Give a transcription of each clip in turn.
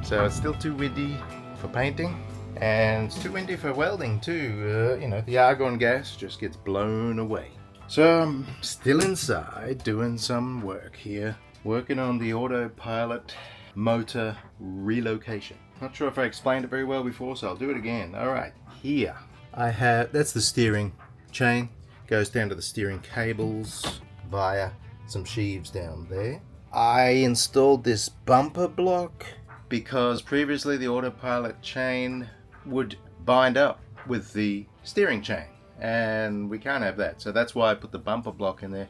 So it's still too windy for painting, and it's too windy for welding too. The argon gas just gets blown away. So I'm still inside doing some work here, working on the autopilot motor relocation. Not sure if I explained it very well before, so I'll do it again. Alright, here I have, that's the steering chain, goes down to the steering cables via some sheaves down there. I installed this bumper block because previously the autopilot chain would bind up with the steering chain, and we can't have that, so that's why I put the bumper block in there.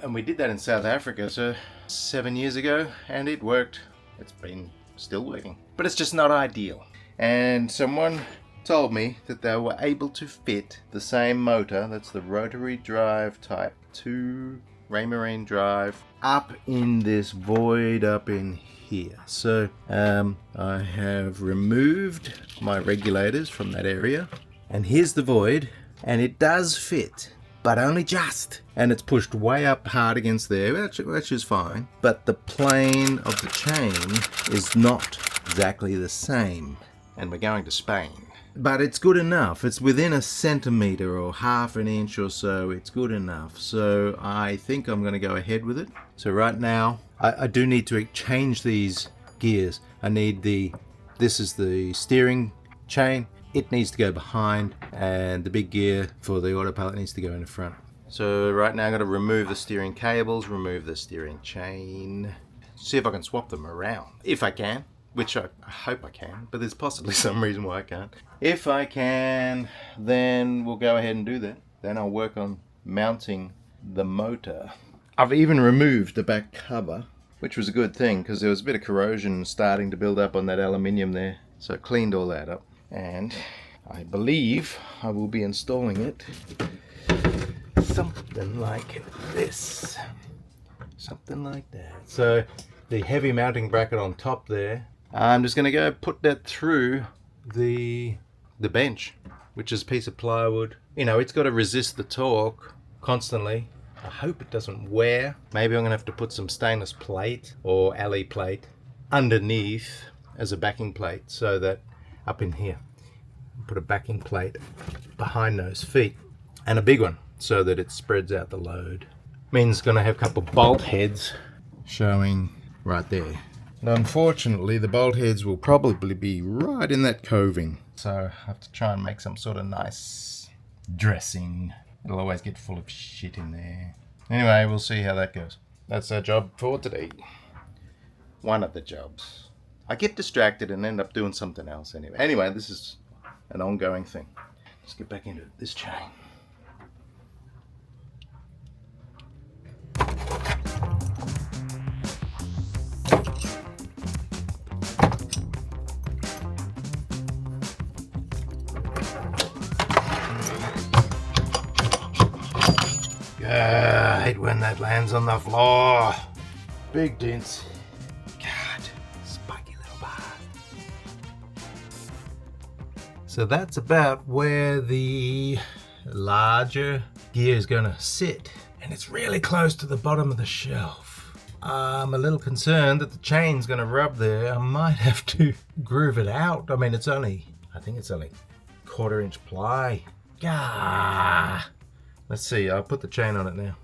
And we did that in South Africa, so 7 years ago, and it worked. It's been still working, but it's just not ideal. And someone told me that they were able to fit the same motor, that's the rotary drive type 2 Raymarine drive, up in this void up in here. So I have removed my regulators from that area, and here's the void, and it does fit, but only just, and it's pushed way up hard against there, which is fine, but the plane of the chain is not exactly the same, and we're going to Spain. But it's good enough. It's within a centimeter or half an inch or so. It's good enough. So I think I'm going to go ahead with it. So right now, I do need to change these gears. This is the steering chain. It needs to go behind, and the big gear for the autopilot needs to go in the front. So right now I'm going to remove the steering cables, remove the steering chain, see if I can swap them around. If I can. Which I hope I can, but there's possibly some reason why I can't. If I can, then we'll go ahead and do that. Then I'll work on mounting the motor. I've even removed the back cover, which was a good thing because there was a bit of corrosion starting to build up on that aluminium there. So I cleaned all that up, and I believe I will be installing it something like this. Something like that. So the heavy mounting bracket on top there, I'm just going to go put that through the bench, which is a piece of plywood. It's got to resist the torque constantly. I hope it doesn't wear. Maybe I'm going to have to put some stainless plate or alley plate underneath as a backing plate, so that up in here, put a backing plate behind those feet, and a big one so that it spreads out the load. Means it's going to have a couple of bolt heads showing right there. And unfortunately, the bolt heads will probably be right in that coving. So I have to try and make some sort of nice dressing. It'll always get full of shit in there. Anyway, we'll see how that goes. That's our job for today. One of the jobs. I get distracted and end up doing something else anyway. Anyway, this is an ongoing thing. Let's get back into this chain. I hate when that lands on the floor. Big dents. God, spiky little bar. So that's about where the larger gear is going to sit. And it's really close to the bottom of the shelf. I'm a little concerned that the chain's going to rub there. I might have to groove it out. I mean, I think it's only 1/4 inch ply. Gah. Let's see, I'll put the chain on it now.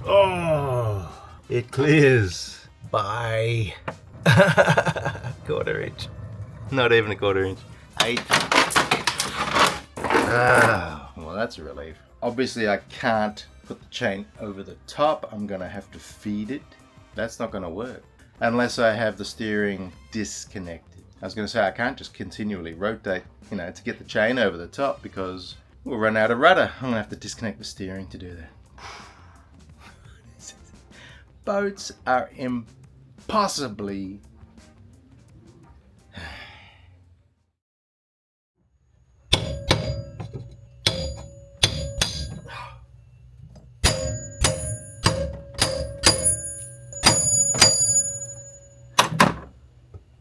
Oh, it clears by 1/4 inch. Not even 1/4 inch. 1/8. Well, that's a relief. Obviously, I can't put the chain over the top. I'm going to have to feed it. That's not going to work unless I have the steering disconnected. I was going to say I can't just continually rotate, to get the chain over the top, because we'll run out of rudder. I'm going to have to disconnect the steering to do that. Boats are impossibly...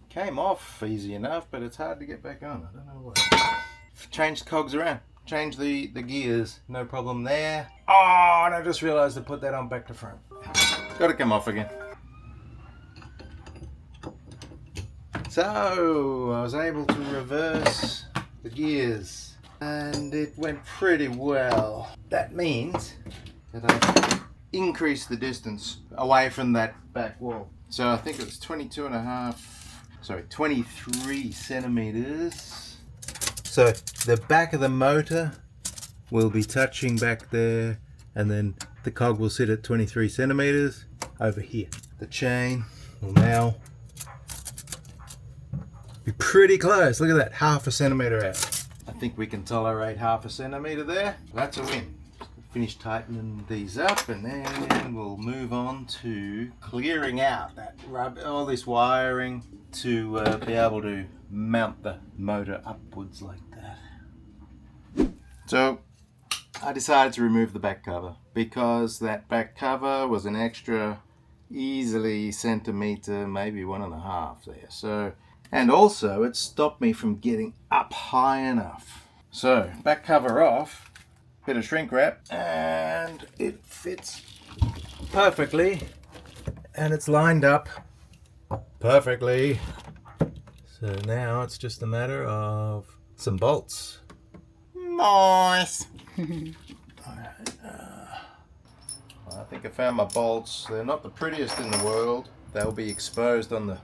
Came off easy enough, but it's hard to get back on. I don't know why. Change the cogs around. Change the gears. No problem there. Oh, and I just realized to put that on back to front. Got to come off again. So I was able to reverse the gears and it went pretty well. That means that I've increased the distance away from that back wall. So I think it was 23 centimeters. So the back of the motor will be touching back there, and then the cog will sit at 23 centimeters over here. The chain will now be pretty close. Look at that, half a centimeter out. I think we can tolerate half a centimeter there. That's a win. Finish tightening these up, and then we'll move on to clearing out that all this wiring to be able to mount the motor upwards like that. So I decided to remove the back cover because that back cover was an extra easily centimeter, maybe 1.5 there. So, and also it stopped me from getting up high enough. So back cover off, bit of shrink wrap, and it fits perfectly, and it's lined up perfectly. So now it's just a matter of some bolts. Nice. I think I found my bolts. They're not the prettiest in the world. They'll be exposed on the,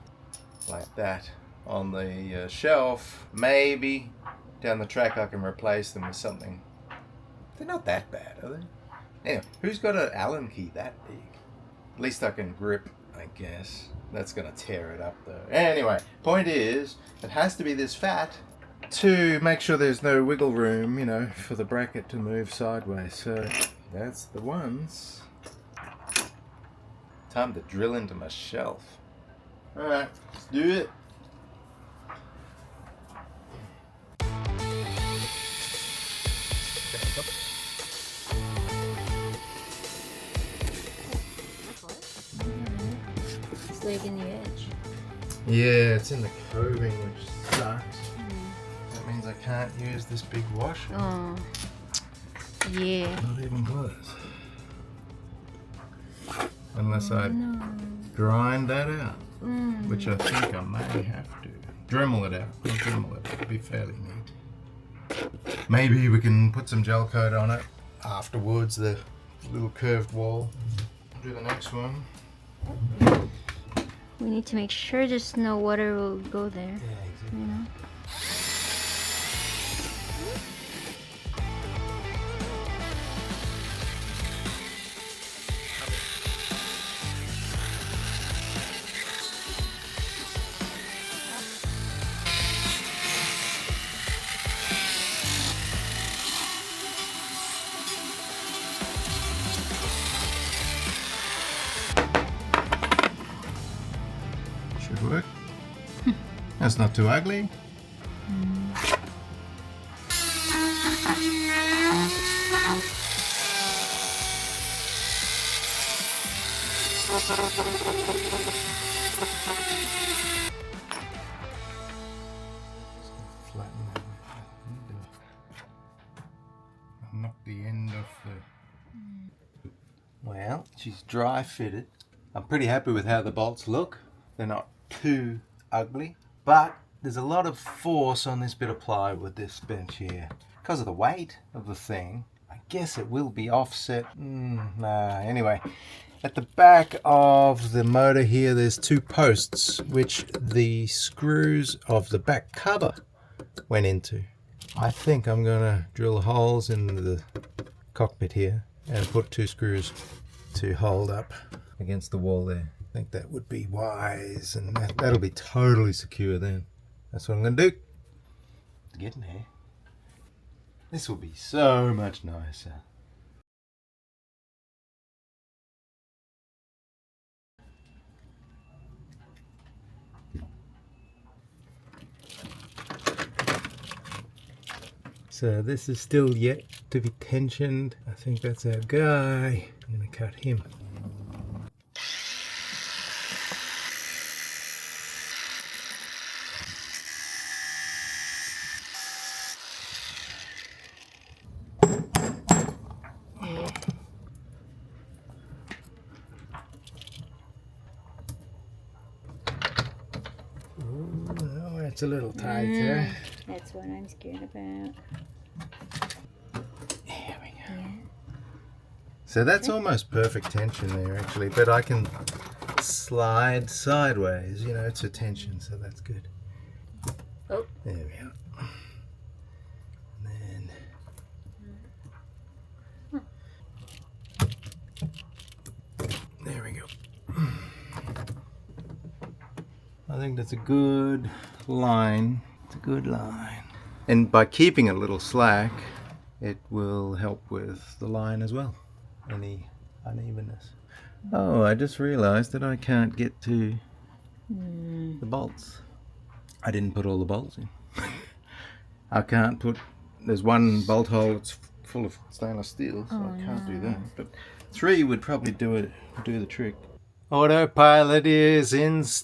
like that, on the shelf. Maybe down the track I can replace them with something. They're not that bad, are they? Anyway, who's got an Allen key that big? At least I can grip, I guess. That's gonna tear it up though. Anyway, point is, it has to be this fat to make sure there's no wiggle room, you know, for the bracket to move sideways. So that's the ones. Time to drill into my shelf. Alright, let's do it. It's like in the edge. Yeah, it's in the coving, which sucks. That means I can't use this big washer. Oh, yeah. Not even close. Unless I grind that out, which I think I may have to. Dremel it out. I'll Dremel it. It'll be fairly neat. Maybe we can put some gel coat on it afterwards, the little curved wall. Do the next one. We need to make sure there's no water will go there. Yeah, exactly. You know? Should work. That's not too ugly. Flatten that. Knock the end off the. Well, she's dry fitted. I'm pretty happy with how the bolts look. They're not too ugly, but there's a lot of force on this bit of plywood, this bench here. Because of the weight of the thing, I guess it will be offset. Anyway, at the back of the motor here, there's two posts, which the screws of the back cover went into. I think I'm gonna drill holes in the cockpit here and put two screws to hold up against the wall there. I think that would be wise, and that'll be totally secure then. That's what I'm gonna do. Getting there. This will be so much nicer. So this is still yet to be tensioned. I think that's our guy. I'm gonna cut him. it's a little tighter. That's what I'm scared about. There we go. Yeah. So that's almost perfect tension there actually, but I can slide sideways, you know, it's a tension, so that's good. Oh. There we are. And then there we go. I think that's a good line. It's a good line. And by keeping a little slack, it will help with the line as well. Any unevenness. Oh, I just realized that I can't get to the bolts. I didn't put all the bolts in. I can't put, there's one bolt hole that's full of stainless steel, so I can't do that. But 3 would probably do the trick. Autopilot is installed.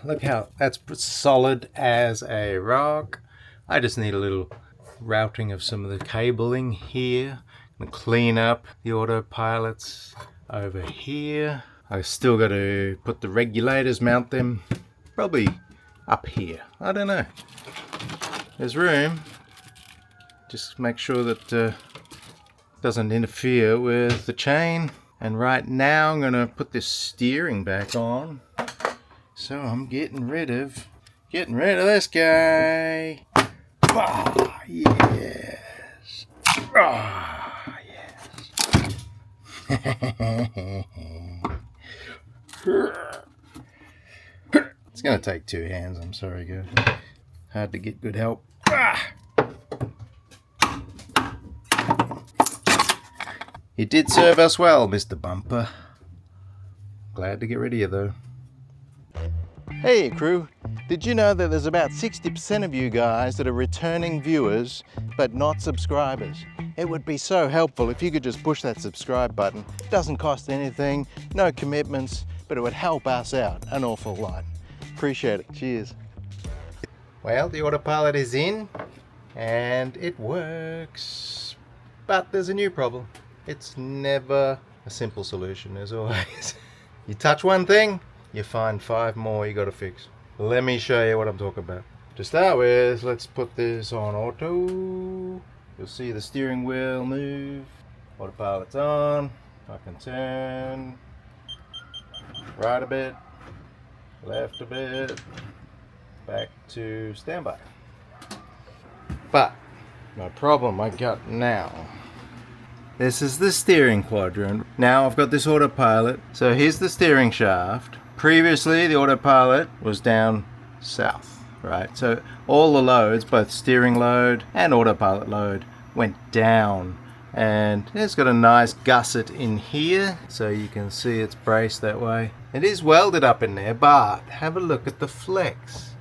Look how that's solid as a rock. I just need a little routing of some of the cabling here. I'm gonna clean up the autopilots over here. I've still got to put the regulators, mount them probably up here. I don't know. There's room. Just make sure that it doesn't interfere with the chain. And right now I'm going to put this steering back on. So I'm getting rid of this guy. Ah, yes. Ah, yes. It's going to take 2 hands. I'm sorry, guys. Hard to get good help. Ah. You did serve us well, Mr. Bumper. Glad to get rid of you, though. Hey, crew. Did you know that there's about 60% of you guys that are returning viewers, but not subscribers? It would be so helpful if you could just push that subscribe button. It doesn't cost anything, no commitments, but it would help us out an awful lot. Appreciate it. Cheers. Well, the autopilot is in, and it works. But there's a new problem. It's never a simple solution, as always. You touch one thing, you find 5 more you got to fix. Let me show you what I'm talking about. To start with, let's put this on auto. You'll see the steering wheel move. Autopilot's on. I can turn right a bit, left a bit, back to standby. But my problem I got now. This is the steering quadrant. Now I've got this autopilot. So here's the steering shaft. Previously the autopilot was down south, right? So all the loads, both steering load and autopilot load, went down. And it's got a nice gusset in here, so you can see it's braced that way. It is welded up in there, but have a look at the flex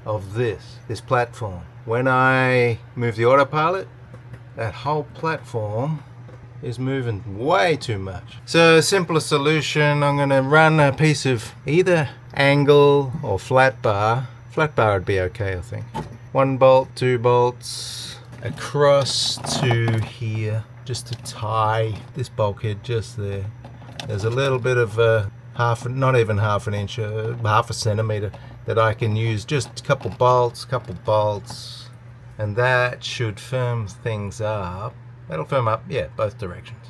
of this platform. When I move the autopilot, that whole platform is moving way too much. So simpler solution, I'm going to run a piece of either angle or flat bar. Flat bar would be okay, I think. 1 bolt, 2 bolts across to here, just to tie this bulkhead just there. There's a little bit of not even half an inch, half a centimeter that I can use. Just a couple bolts, and that should firm things up. That'll firm up, yeah, both directions.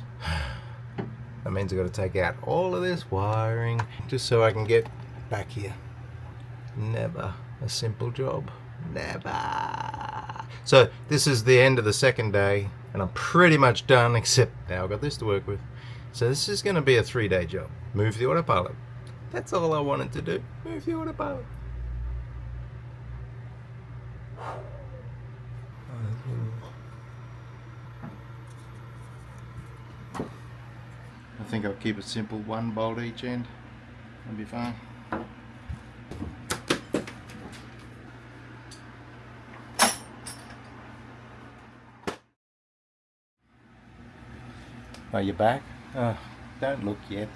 That means I've got to take out all of this wiring just so I can get back here. Never a simple job. Never. So this is the end of the second day, and I'm pretty much done, except now I've got this to work with. So this is going to be a 3-day job. Move the autopilot. That's all I wanted to do. Move the autopilot. I think I'll keep it simple, 1 bolt each end. That'll be fine. Are you back? Don't look yet.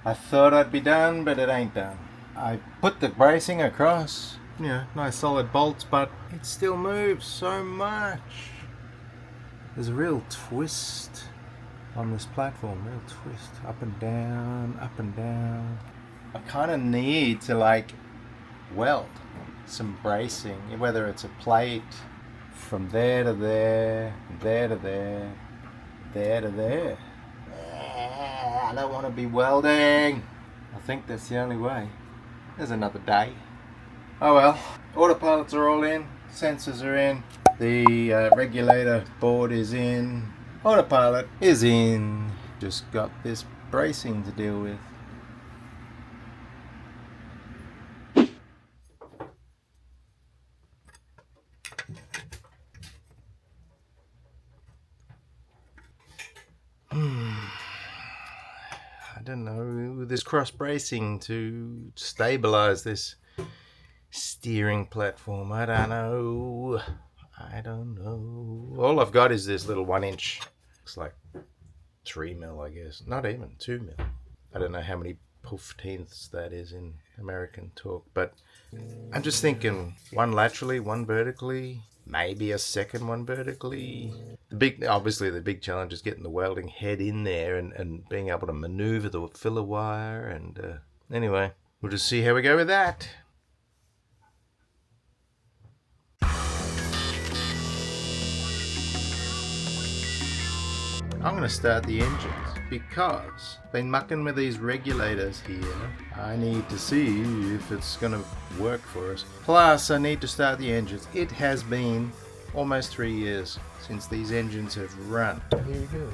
I thought I'd be done, but it ain't done. I put the bracing across, you know, nice solid bolts, but it still moves so much. There's a real twist on this platform, real twist, up and down, up and down. I kind of need to like weld some bracing, whether it's a plate from there to there, there to there, there to there. I don't want to be welding. I think that's the only way. There's another day. Oh well, autopilots are all in, sensors are in, the regulator board is in, autopilot is in. Just got this bracing to deal with. I don't know, this cross bracing to stabilize this steering platform. I don't know. All I've got is this little 1-inch. Looks like 3 mil, I guess. Not even 2 mil. I don't know how many pooftenths that is in American talk, but I'm just thinking one laterally, one vertically, maybe a second one vertically. Obviously the big challenge is getting the welding head in there and being able to maneuver the filler wire. And anyway, we'll just see how we go with that. I'm going to start the engines because I've been mucking with these regulators here. I need to see if it's going to work for us. Plus, I need to start the engines. It has been almost 3 years since these engines have run. Here we go.